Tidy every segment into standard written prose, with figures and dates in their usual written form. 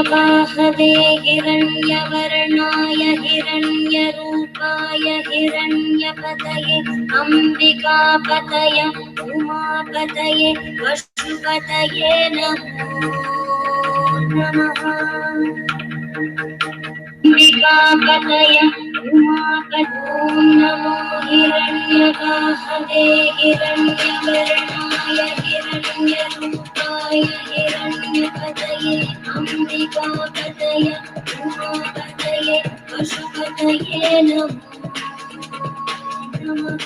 हिरण्यवाहवे हिरण्यवर्णाय हिरण्यरूपाय हिरण्यपतये अम्बिकापतय उमापतये पशुपतये नमो नमः। अम्बिकापतय उमापतये नमो हिरण्यवाहवे हिरण्यवर्णाय हिरण्यरूपाय हिरण्यपतये अम्बिकापतय उमापतये पशुपतये नमो नमः।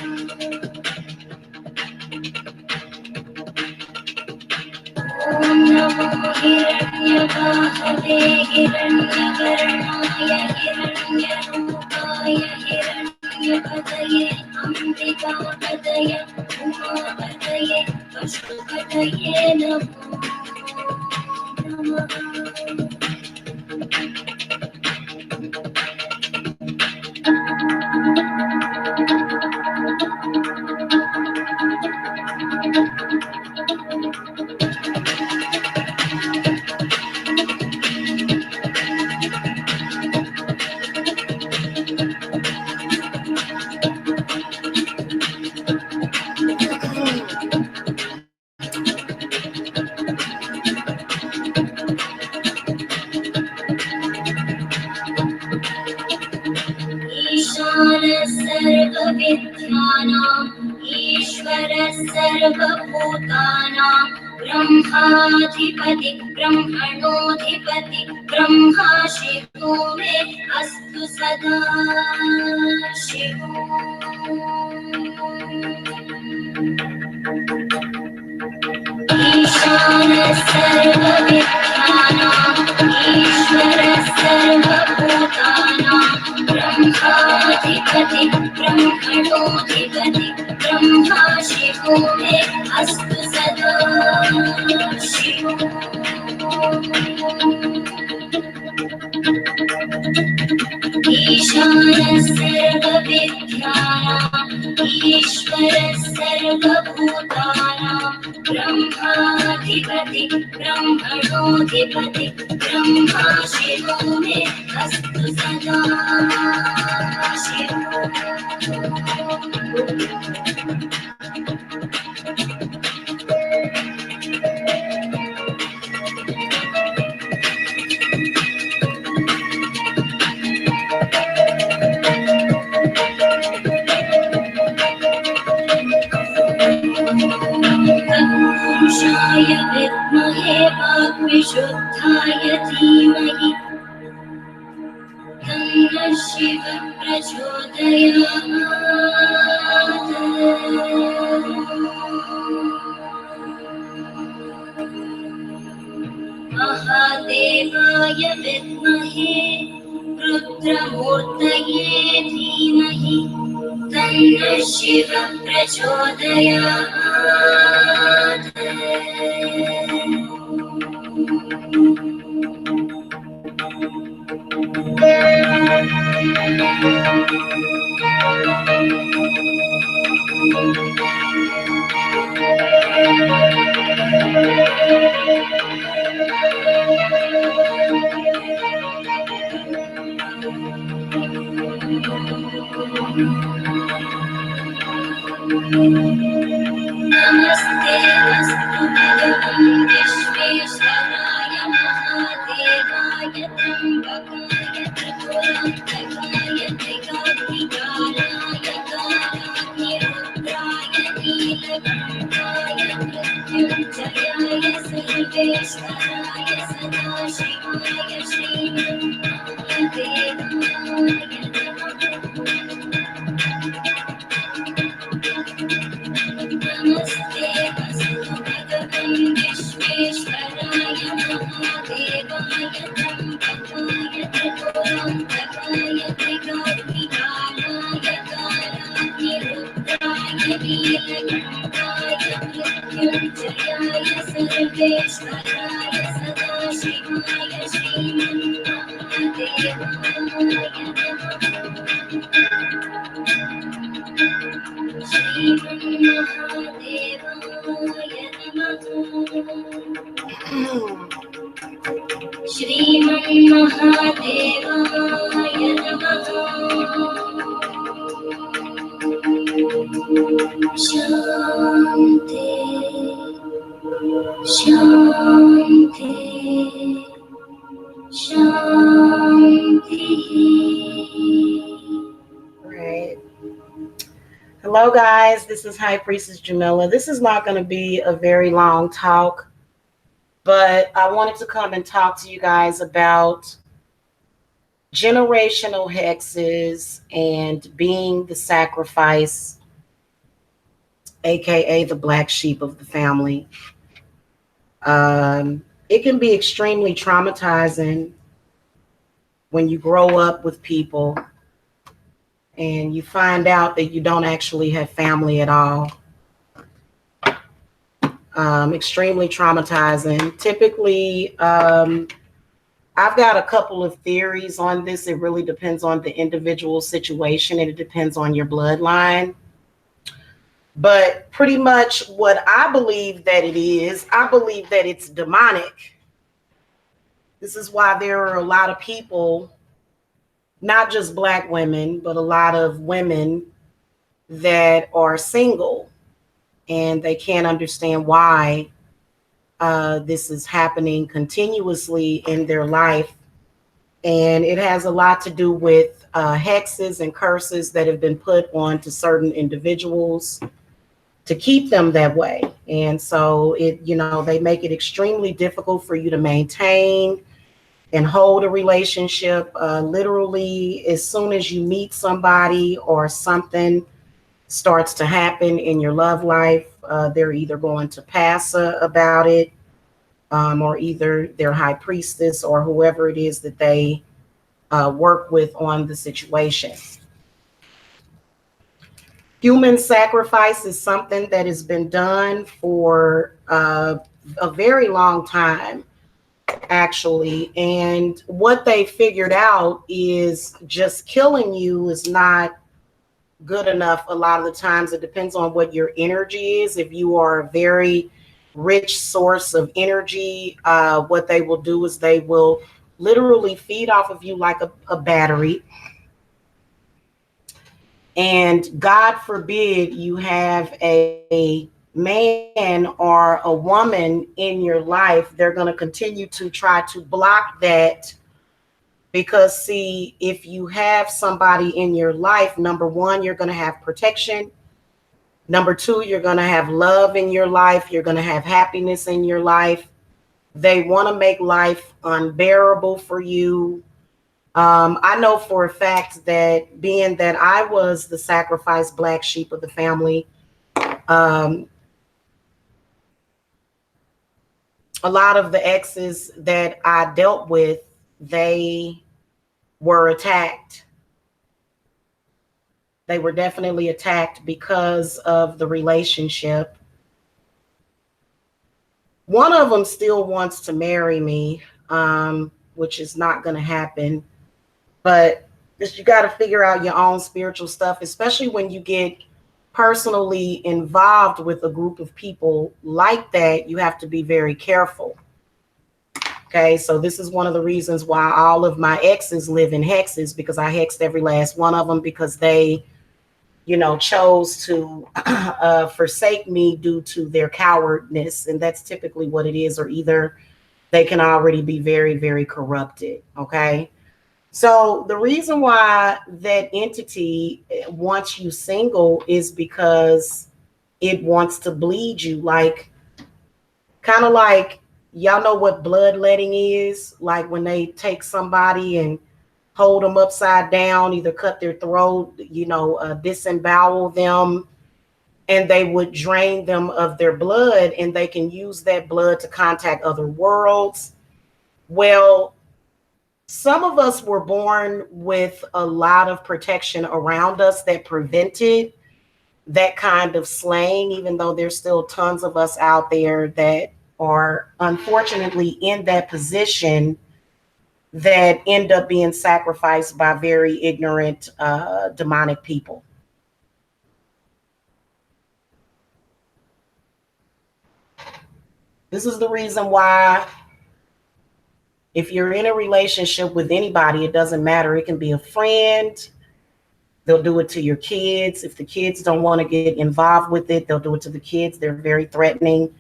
ॐ नमो हिरण्यवाहवे हिरण्यवर्णाय हिरण्यरूपाय हिरण्यपतये अम्बिकापतय उमापतये पशुपतये नमो नमः। ईशानः सर्वविद्यानाम् ईश्वरः सर्वभूतानां ब्रह्माधिपति ब्रह्मणोऽधिपति ब्रह्मा शिवो मे अस्तु सदा शिवो। ईशानः सर्वविद्यानाम् ईश्वरः सर्वभूतानां ब्रह्माधिपति ब्रह्मणोऽधिपति ब्रह्मा शिवो मे अस्तु सदा शिवो। ईशानः सर्वविद्यानाम् ईश्वरः सर्वभूतानां ब्रह्माधिपति ब्रह्मणोऽधिपति ब्रह्मा शिवो मे अस्तु सदा शिवो। पुरुषाय विद्महे वाग्विशुद्धाय धीमहि तन्नः शिवः प्रचोदयात्। महादेवाय विद्महे रुद्रमूर्तये धीमहि तन्नः शिवः प्रचोदयात्। नमस्ते अस्तु भगवन् विश्वेश्वराय महादेवाय त्र्यम्बकाय त्रिपुरान्तकाय त्रिकाग्निकालाय कालाग्निरुद्राय नीलकण्ठाय मृत्युञ्जयाय सर्वेश्वराय सदाशिवाय श्रीमन्महादेवाय नमस्ते अस्तु भगवन् विश्वेश्वराय महादेवाय त्र्यम्बकाय त्रिपुरान्तकाय त्रिकाग्निकालाय कालाग्निरुद्राय नीलकण्ठाय मृत्युञ्जयाय सर्वेश्वराय सदाशिवाय श्रीमन्महादेवाय श्रीमन्महादेवाय नमः। श्रीमन्महादेवाय नमः। शान्ति शान्ति शान्तिः. Right. Hello, guys. This is High Priestess Jamila. This is not going to be a very long talk, but I wanted to come and talk to you guys about generational hexes and being the sacrifice, aka the black sheep of the family. It can be extremely traumatizing when you grow up with people and you find out that you don't actually have family at all. Extremely traumatizing. Typically, I've got a couple of theories on this. It really depends on the individual situation and it depends on your bloodline. But pretty much what I believe that it is, I believe that it's demonic. This is why there are a lot of people, not just black women, but a lot of women that are single and they can't understand why this is happening continuously in their life. And it has a lot to do with hexes and curses that have been put onto certain individuals to keep them that way. And so they make it extremely difficult for you to maintain and hold a relationship. Literally, as soon as you meet somebody or something starts to happen in your love life, they're either going to pass about it, or either their high priestess or whoever it is that they work with on the situation. Human sacrifice is something that has been done for a very long time, actually. And what they figured out is just killing you is not good enough. A lot of the times it depends on what your energy is. If you are a very rich source of energy, what they will do is they will literally feed off of you like a battery. And God forbid you have a man or a woman in your life, they're going to continue to try to block that. Because, see, if you have somebody in your life, number one, you're going to have protection. Number two, you're going to have love in your life. You're going to have happiness in your life. They want to make life unbearable for you. I know for a fact that being that I was the sacrificed black sheep of the family, um, a lot of the exes that I dealt with, they were attacked. They were definitely attacked because of the relationship. One of them still wants to marry me, which is not going to happen. But just you got to figure out your own spiritual stuff, especially when you get personally involved with a group of people like that. You have to be very careful. Okay, so this is one of the reasons why all of my exes live in hexes, because I hexed every last one of them because they chose to forsake me due to their cowardness. And that's typically what it is, or either they can already be very, very corrupted. Okay. So the reason why that entity wants you single is because it wants to bleed you, like kind of like, y'all know what bloodletting is, like when they take somebody and hold them upside down, either cut their throat, disembowel them, and they would drain them of their blood, and they can use that blood to contact other worlds. Well, some of us were born with a lot of protection around us that prevented that kind of slaying, even though there's still tons of us out there that are unfortunately in that position that end up being sacrificed by very ignorant, demonic people. This is the reason why, If you're in a relationship with anybody, it doesn't matter. It can be a friend. They'll do it to your kids. If the kids don't want to get involved with it, they'll do it to the kids. They're very threatening.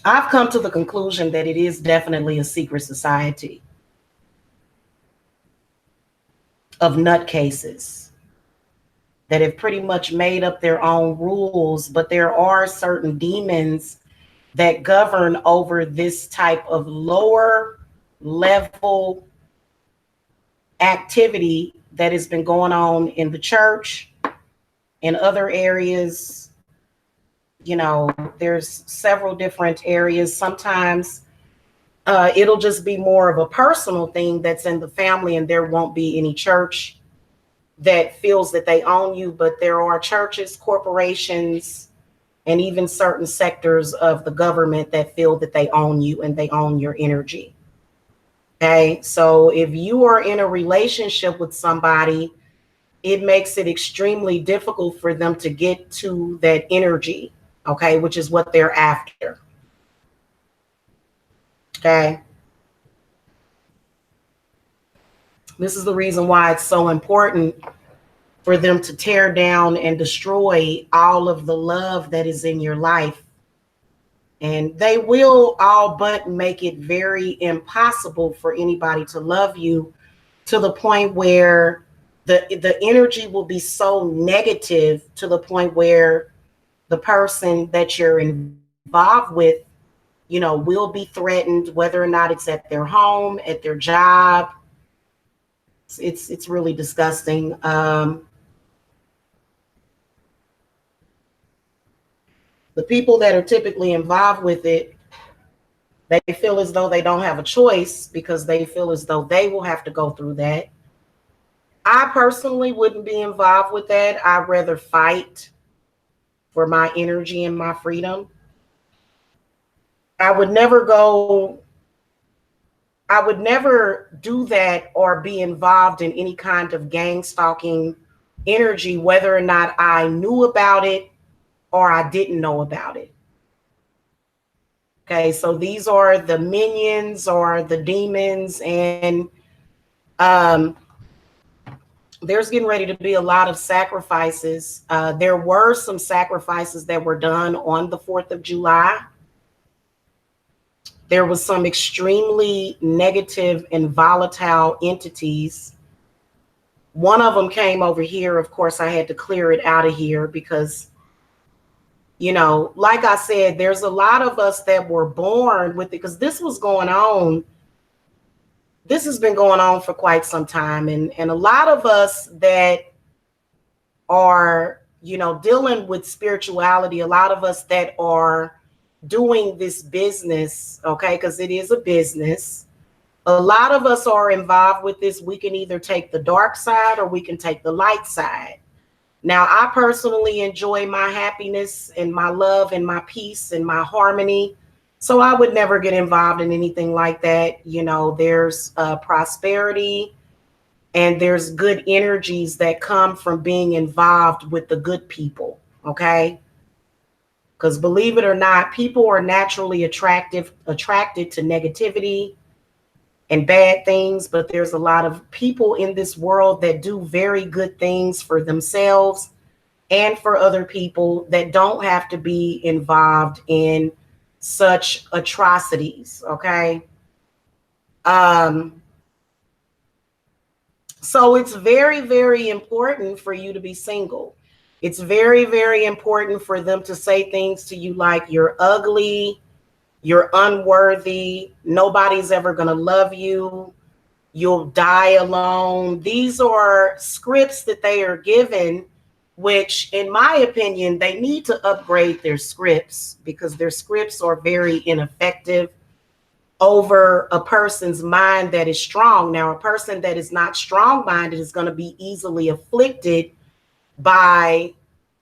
I've come to the conclusion that it is definitely a secret society of nutcases that have pretty much made up their own rules, but there are certain demons that govern over this type of lower level activity that has been going on in the church, in other areas. You know, there's several different areas. Sometimes it'll just be more of a personal thing that's in the family, and there won't be any church that feels that they own you, but there are churches, corporations, and even certain sectors of the government that feel that they own you and they own your energy. Okay, so if you are in a relationship with somebody, it makes it extremely difficult for them to get to that energy, okay, which is what they're after. Okay. This is the reason why it's so important for them to tear down and destroy all of the love that is in your life. And they will all but make it very impossible for anybody to love you, to the point where the energy will be so negative, to the point where the person that you're involved with, you know, will be threatened, whether or not it's at their home, at their job. It's really disgusting. The people that are typically involved with it, they feel as though they don't have a choice because they feel as though they will have to go through that. I personally wouldn't be involved with that. I'd rather fight for my energy and my freedom. I would never go, I would never do that or be involved in any kind of gang stalking energy, whether or not I knew about it or I didn't know about it. Okay, so these are the minions or the demons, and um, there's getting ready to be a lot of sacrifices. There were some sacrifices that were done on the 4th of July. There was some extremely negative and volatile entities. One of them came over here. Of course, I had to clear it out of here because, you know, like I said, there's a lot of us that were born with it, because this was going on. This has been going on for quite some time. And a lot of us that are, you know, dealing with spirituality, a lot of us that are doing this business, okay, because it is a business. A lot of us are involved with this. We can either take the dark side or we can take the light side. Now, I personally enjoy my happiness and my love and my peace and my harmony. So I would never get involved in anything like that. You know, there's prosperity and there's good energies that come from being involved with the good people. Okay. Because believe it or not, people are naturally attracted to negativity and bad things. But there's a lot of people in this world that do very good things for themselves and for other people that don't have to be involved in such atrocities. Okay. Um, so it's very, very important for you to be single. It's very, very important for them to say things to you like you're ugly, you're unworthy, nobody's ever going to love you, you'll die alone. These are scripts that they are given, which, in my opinion, they need to upgrade their scripts because their scripts are very ineffective over a person's mind that is strong. Now, a person that is not strong minded is going to be easily afflicted by,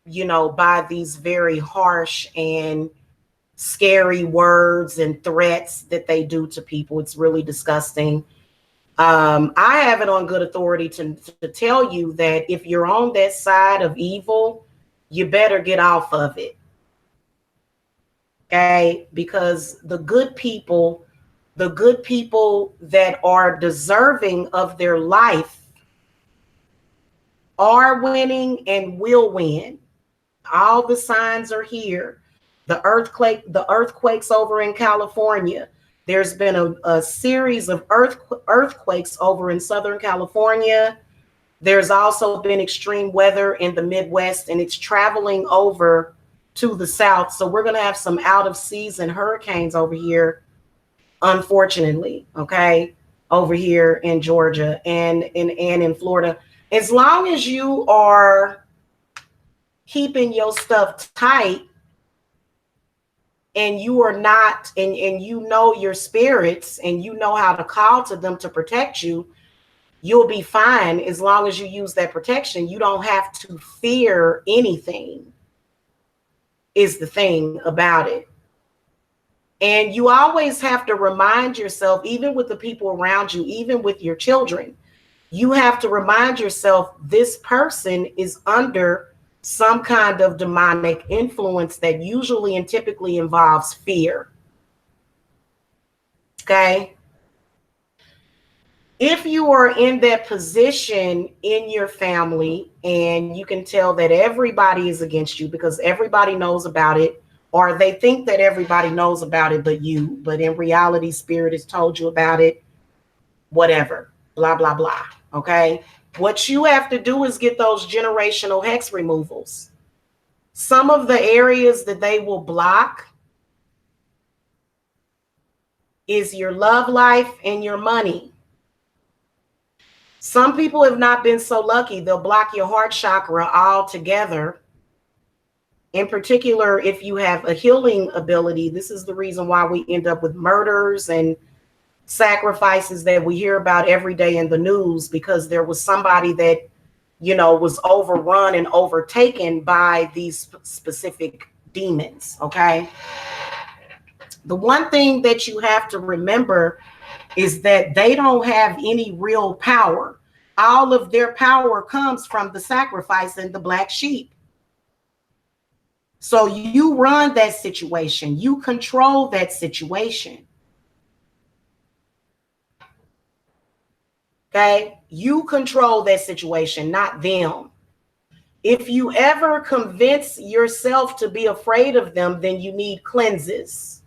you know, by these very harsh and scary words and threats that they do to people. It's really disgusting. I have it on good authority to tell you that if you're on that side of evil, you better get off of it. Okay? Because the good people The good people that are deserving of their life are winning and will win. All the signs are here. The earthquakes over in California. There's been a series of earthquakes over in Southern California. There's also been extreme weather in the Midwest, and it's traveling over to the South. So we're going to have some out of season hurricanes over here, unfortunately, okay, over here in Georgia and in Florida. As long as you are keeping your stuff tight and you are not, and you know your spirits and you know how to call to them to protect you, you'll be fine. As long as you use that protection, you don't have to fear anything, is the thing about it. And you always have to remind yourself, even with the people around you, even with your children, you have to remind yourself this person is under some kind of demonic influence that usually and typically involves fear. Okay. If you are in that position in your family and you can tell that everybody is against you because everybody knows about it, or they think that everybody knows about it but in reality, spirit has told you about it, whatever, blah, blah, blah. Okay. What you have to do is get those generational hex removals. Some of the areas that they will block is your love life and your money. Some people have not been so lucky. They'll block your heart chakra altogether. In particular, if you have a healing ability, this is the reason why we end up with murders and sacrifices that we hear about every day in the news, because there was somebody that, you know, was overrun and overtaken by these specific demons. Okay. The one thing that you have to remember is that they don't have any real power. All of their power comes from the sacrifice and the black sheep. So you run that situation, you control that situation. Okay, you control that situation, not them. If you ever convince yourself to be afraid of them, then you need cleanses.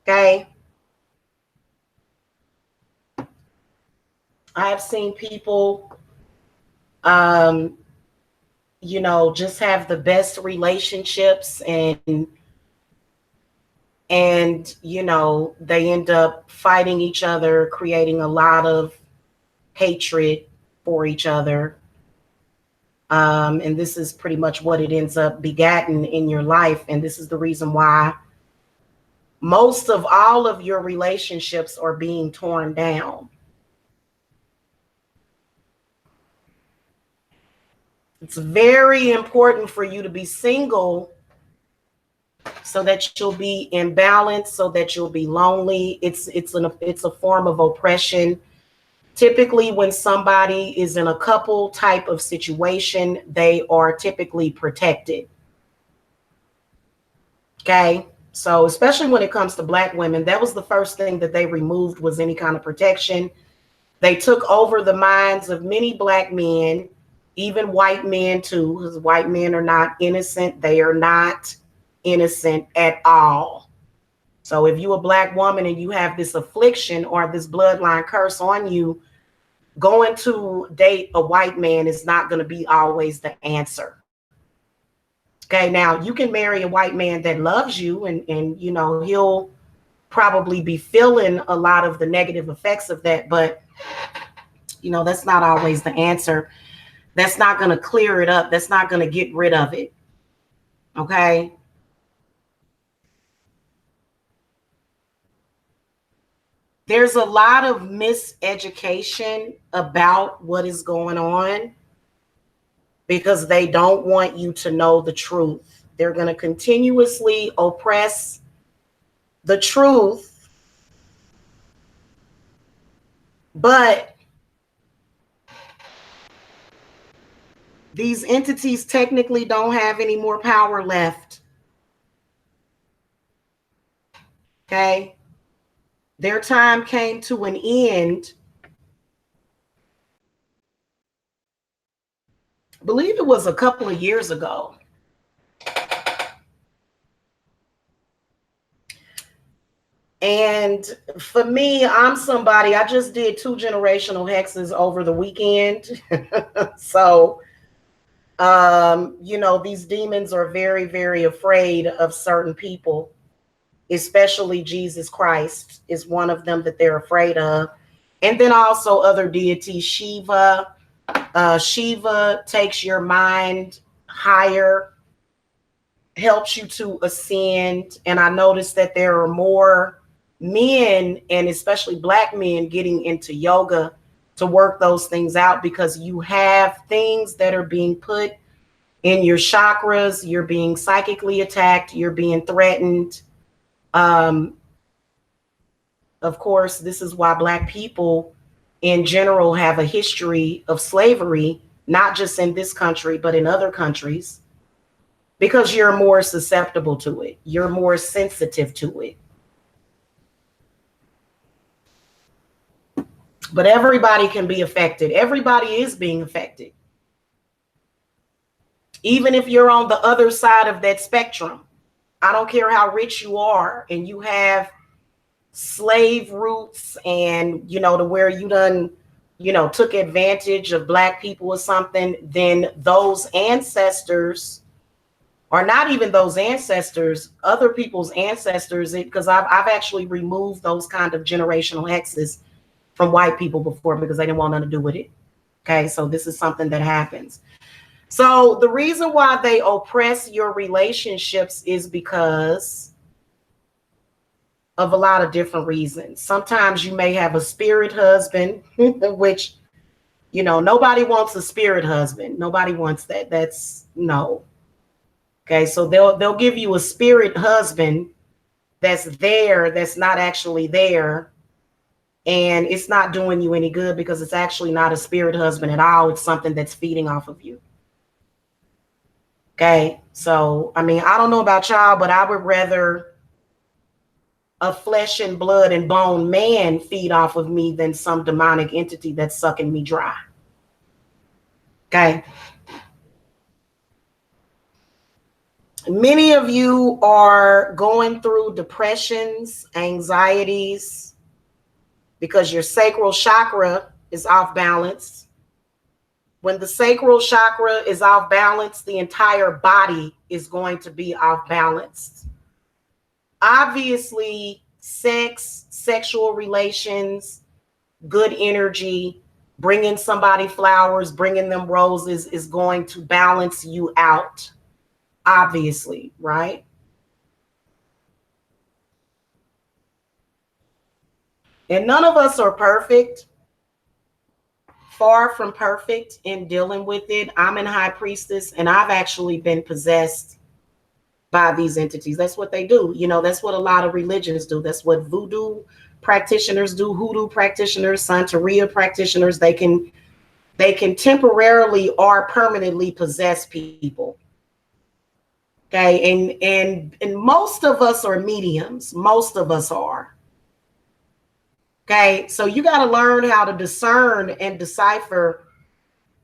Okay. I've seen people, you know, just have the best relationships and you know, they end up fighting each other, creating a lot of hatred for each other. And this is pretty much what it ends up begatting in your life. And this is the reason why most of all of your relationships are being torn down. It's very important for you to be single so that you'll be in balance, so that you'll be lonely. It's a form of oppression. Typically, when somebody is in a couple type of situation, they are typically protected. Okay. So especially when it comes to Black women, that was the first thing that they removed, was any kind of protection. They took over the minds of many Black men, even white men too, because white men are not innocent. They are not innocent at all. So if you're a Black woman and you have this affliction or this bloodline curse on you, going to date a white man is not going to be always the answer. Okay, now you can marry a white man that loves you and you know, he'll probably be feeling a lot of the negative effects of that, but you know, that's not always the answer. That's not going to clear it up. That's not going to get rid of it. Okay. There's a lot of miseducation about what is going on because they don't want you to know the truth. They're going to continuously oppress the truth, but these entities technically don't have any more power left. Okay. Their time came to an end. I believe it was a couple of years ago. And for me, I'm somebody, I just did 2 generational hexes over the weekend. So, these demons are very, very afraid of certain people, especially Jesus Christ is one of them that they're afraid of. And then also other deities, Shiva. Shiva takes your mind higher, helps you to ascend. And I noticed that there are more men, and especially Black men, getting into yoga to work those things out, because you have things that are being put in your chakras. You're being psychically attacked. You're being threatened. Um, of course, this is why Black people in general have a history of slavery, not just in this country, but in other countries, because you're more susceptible to it. You're more sensitive to it. But everybody can be affected. Everybody is being affected. Even if you're on the other side of that spectrum, I don't care how rich you are and you have slave roots, and to where you done took advantage of Black people or something, then those ancestors, or not even those ancestors, other people's ancestors, because I've actually removed those kind of generational hexes from white people before, because they didn't want nothing to do with it. Okay, so this is something that happens. So the reason why they oppress your relationships is because of a lot of different reasons. Sometimes you may have a spirit husband, which, nobody wants a spirit husband. Nobody wants that. That's no. Okay, so they'll give you a spirit husband that's there, that's not actually there, and it's not doing you any good, because it's actually not a spirit husband at all. It's something that's feeding off of you. Okay, so I mean, I don't know about y'all, but I would rather a flesh and blood and bone man feed off of me than some demonic entity that's sucking me dry. Okay. Many of you are going through depressions, anxieties, because your sacral chakra is off balance. When the sacral chakra is off balance, the entire body is going to be off balance. Obviously, sex, sexual relations, good energy, bringing somebody flowers, bringing them roses is going to balance you out. Obviously, right? And none of us are perfect. Far from perfect in dealing with it. I'm in High Priestess, and I've actually been possessed by these entities. That's what they do. That's what a lot of religions do. That's what voodoo practitioners do, hoodoo practitioners, Santeria practitioners. They can temporarily or permanently possess people. Okay, and most of us are mediums. Most of us are. Okay, so you got to learn how to discern and decipher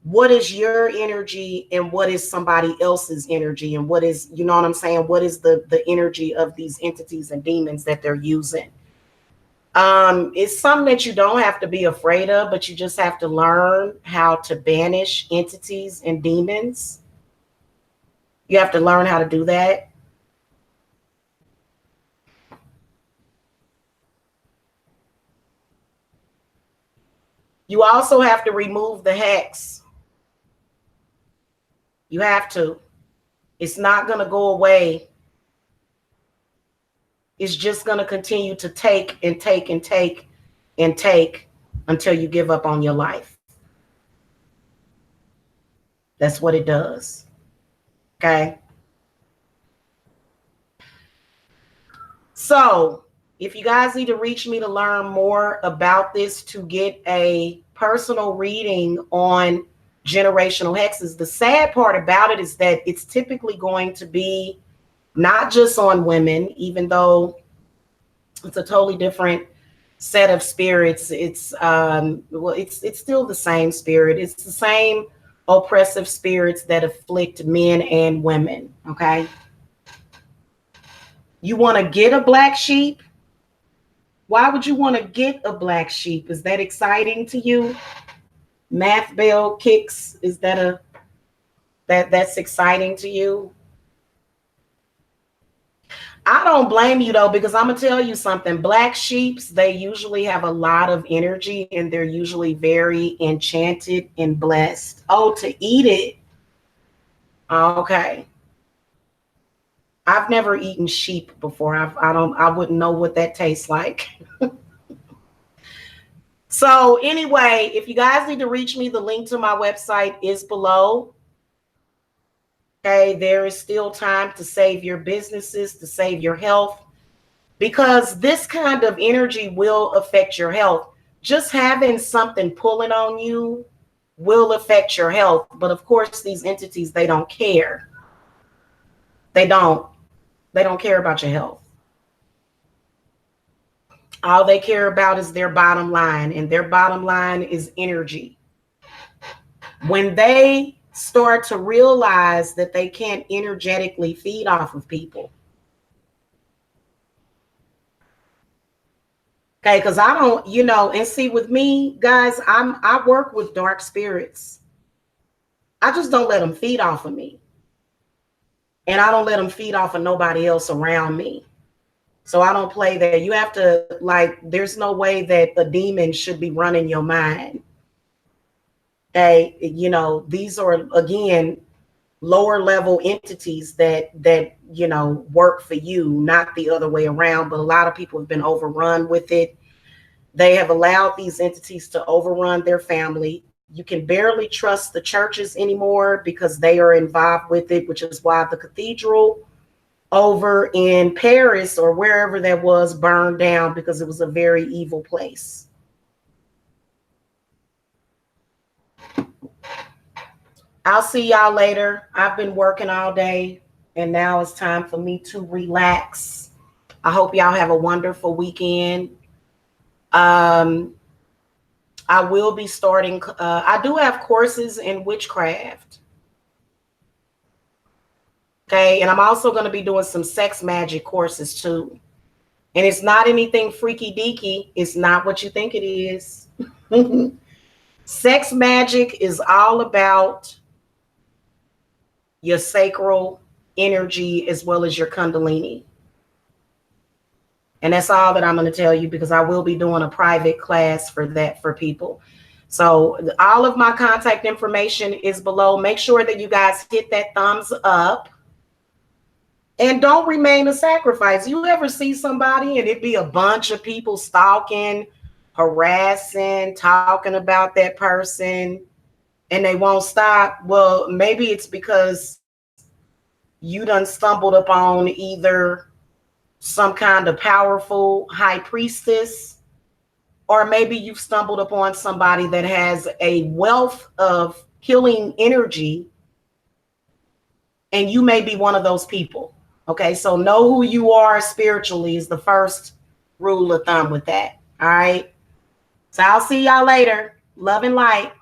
what is your energy and what is somebody else's energy, and what is, you know what I'm saying, what is the energy of these entities and demons that they're using. It's something that you don't have to be afraid of, but you just have to learn how to banish entities and demons. You have to learn how to do that. You also have to remove the hex. You have to. It's not going to go away. It's just going to continue to take and take and take and take until you give up on your life. That's what it does. Okay. So if you guys need to reach me to learn more about this, to get a personal reading on generational hexes, the sad part about it is that it's typically going to be not just on women, even though it's a totally different set of spirits. It's still the same spirit. It's the same oppressive spirits that afflict men and women. Okay. You want to get a black sheep? Why would you want to get a black sheep? Is that exciting to you? Math bell kicks. Is that a that's exciting to you? I don't blame you though, because I'm gonna tell you something. Black sheeps, they usually have a lot of energy and they're usually very enchanted and blessed. Oh, to eat it. Okay. I've never eaten sheep before. I wouldn't know what that tastes like. So anyway, if you guys need to reach me, the link to my website is below. Okay, there is still time to save your businesses, to save your health, because this kind of energy will affect your health. Just having something pulling on you will affect your health. But of course, these entities, they don't care. They don't. They don't care about your health. All they care about is their bottom line, and their bottom line is energy. When they start to realize that they can't energetically feed off of people. Okay, because I don't, and see with me, guys, I work with dark spirits. I just don't let them feed off of me. And I don't let them feed off of nobody else around me. So I don't play there. You have to, like, there's no way that a demon should be running your mind. Okay, these are, again, lower level entities that work for you, not the other way around. But a lot of people have been overrun with it. They have allowed these entities to overrun their family. You can barely trust the churches anymore because they are involved with it, which is why the cathedral over in Paris or wherever that was burned down, because it was a very evil place. I'll see y'all later. I've been working all day and now it's time for me to relax. I hope y'all have a wonderful weekend. I will be starting, I do have courses in witchcraft. Okay, and I'm also going to be doing some sex magic courses too. And it's not anything freaky deaky. It's not what you think it is. Sex magic is all about your sacral energy as well as your kundalini. And that's all that I'm going to tell you, because I will be doing a private class for that for people. So all of my contact information is below. Make sure that you guys hit that thumbs up. And don't remain a sacrifice. You ever see somebody and it be a bunch of people stalking, harassing, talking about that person, and they won't stop? Well, maybe it's because you done stumbled upon either some kind of powerful high priestess, or maybe you've stumbled upon somebody that has a wealth of healing energy, and you may be one of those people. Okay, so know who you are spiritually is the first rule of thumb with that. All right, so I'll see y'all later. Love and light.